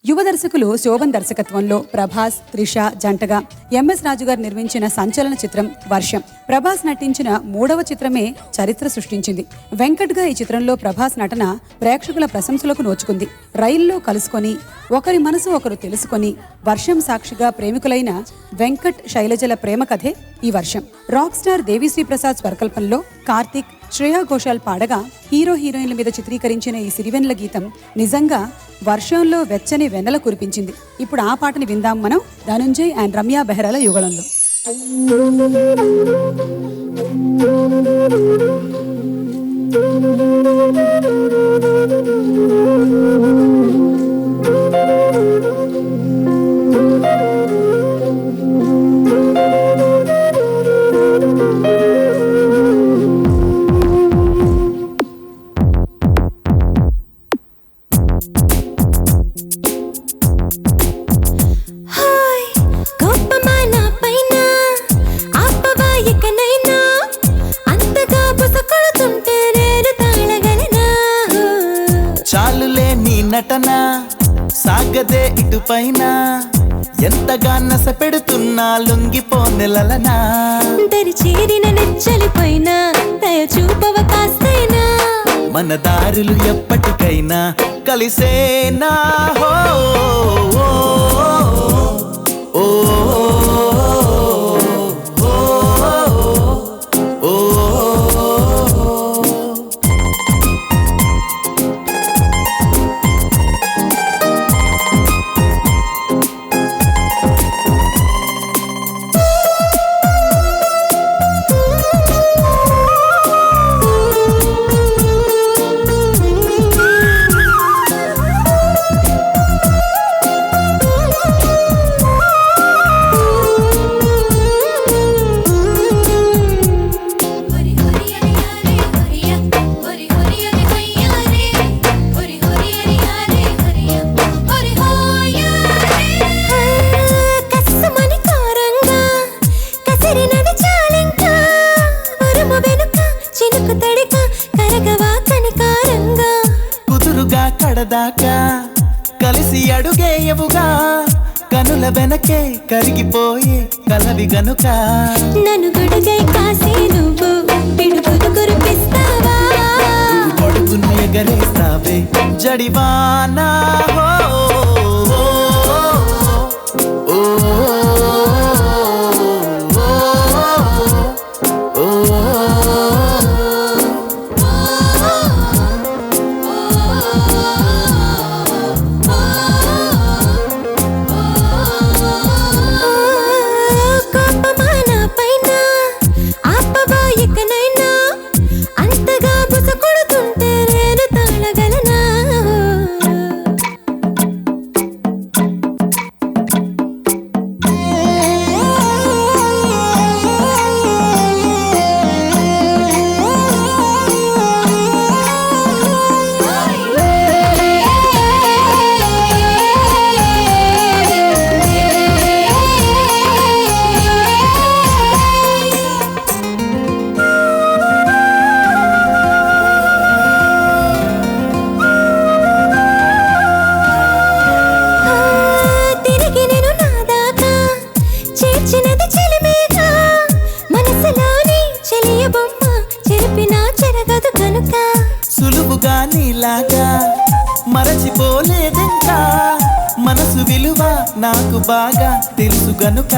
యువ దర్శకులు శోభన్ దర్శకత్వంలో ప్రభాస్, త్రిష జంటగా ఎంఎస్ రాజు గారు నిర్మించిన సంచలన చిత్రం వర్షం. ప్రభాస్ నటించిన 3వ చిత్రమే చరిత్ర సృష్టించింది. వెంకట్ గా ఈ చిత్రంలో ప్రభాస్ నటన ప్రేక్షకుల ప్రశంసలకు నోచుకుంది. రైల్లో కలుసుకొని ఒకరి మనసు ఒకరు తెలుసుకొని వర్షం సాక్షిగా ప్రేమికులైన వెంకట్ శైలజల ప్రేమ కథే ఈ వర్షం. రాక్ స్టార్ దేవిశ్రీ ప్రసాద్ స్వరకల్పంలో కార్తిక్, శ్రేయా ఘోషాల్ పాడగా హీరో హీరోయిన్ల మీద చిత్రీకరించిన ఈ సిరివెన్నెల గీతం నిజంగా వర్షంలో వెచ్చని వెన్నెల కురిపించింది. ఇప్పుడు ఆ పాటని విందాం మనం ధనుంజయ్ అండ్ రమ్య బెహ్రాల యుగళంలో. చాలులే నీ నటన సాగదే ఇటు పైన, ఎంతగా నస పెడుతున్నా లొంగిపోనెలనా. దరి చేరిన నెచ్చలిపోయినా దయ చూపవ కాస్తైనా, మన దారులు ఎప్పటికైనా కలిసేనా. హో ఓ ఓ కుదురుగా కడదాకా కలిసి అడుగేయవుగా, కనుల వెనకే కరిగిపోయే కలవి గనుక. నన్ను గొడుగై కాసి నువ్వు పిడుగులు కురిపిస్తావా, కొడుకును ఎగరేస్తావే జడివానా. సులువుగా నీలాగా మరచిపోలేదింకా, మనసు విలువ నాకు బాగా తెలుసు గనుక.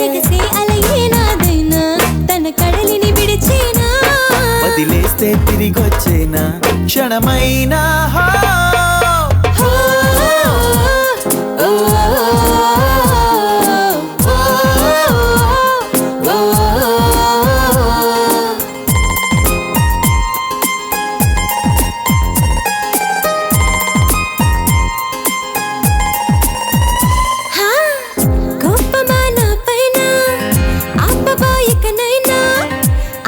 ఎగసి అలయేనాదైనా తన కడలిని విడిచేనా, వదిలేస్తే తిరిగొచ్చేనా క్షణమైనా.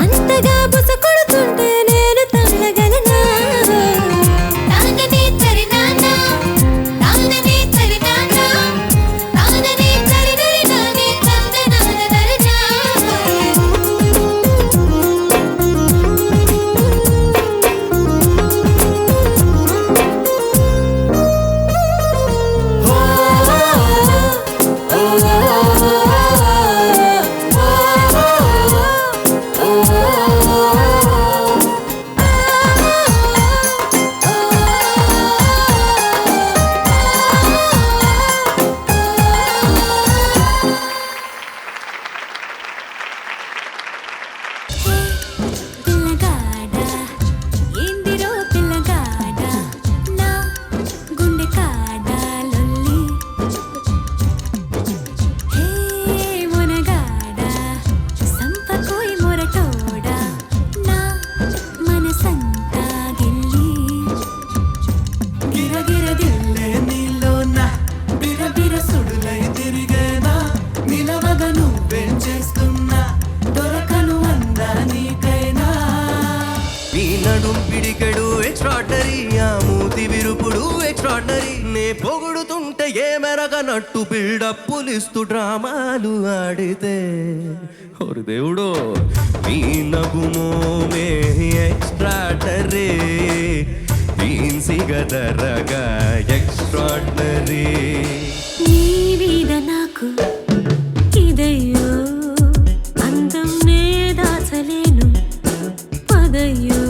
అంతగా బుస కొడుతుంటే నేను తల్లగలనా. అవుతుంటే ఏ మెరగనట్టు బిల్డప్పులిస్తూ డ్రామాలు ఆడితే ఓరు దేవుడు నీ నగుమోమే ఎక్స్ట్రాటరీ సిగదరగా ఎక్స్ట్రాడనరీ నీ మీద నాకు ఇదయ్యో అందం నే దాచలేను పదయ్యో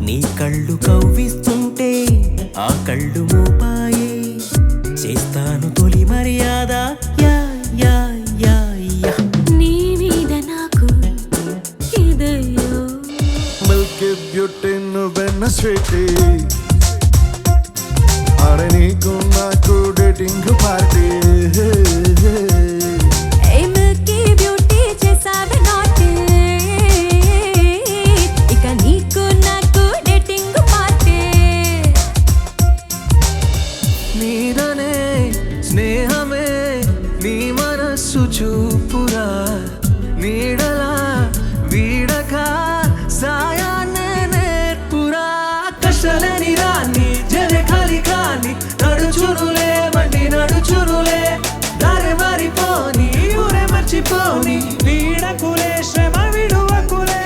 నీ కళ్ళు కవ్విస్తుంటే ఆ కళ్ళు మోపాయే చేస్తాను తొలి మర్యాద యా యా యా యా నీ మీద నాకు ఇదయ్యో మిల్కీ బ్యూటీ నువ్వెన్న స్వీటీ అరే నీకు నాకు డేటింగ్ పార్టీ ఏ మిల్కీ బ్యూటీ చేసావే నాటి ఇక నీకు నాకు డేటింగ్ పార్టీ నీదనే స్నేహమే నీ మనస్సు చూపురా నీడలా వీడక సాయాన్నే నేర్పురా కష్టలని రాని జరే ఖాళీ కాని నడుచునులే మండి నడుచునులే దారి మారిపోని ఊరే మర్చిపోని వీడకులే శ్రమ విడువకులే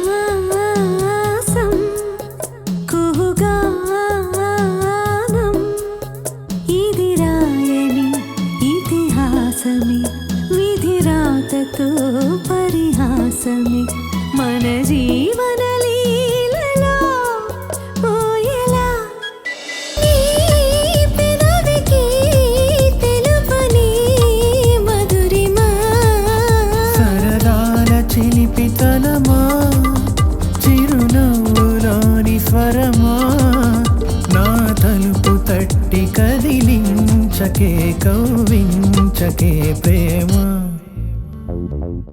మధుమాసం కుహుగానం ఇది రాయని ఇతిహాసమి విధిరాతతో పరిహాసమి మన జీవన లీలలో పోయేలా నీ పెదవికి తెలుపని మధురిమా సరదాల చిలిపితనమా చిరునవ్వులోని స్వరమా నా తలుపు తట్టి కదిలించకే కవ్వించకే ప్రేమ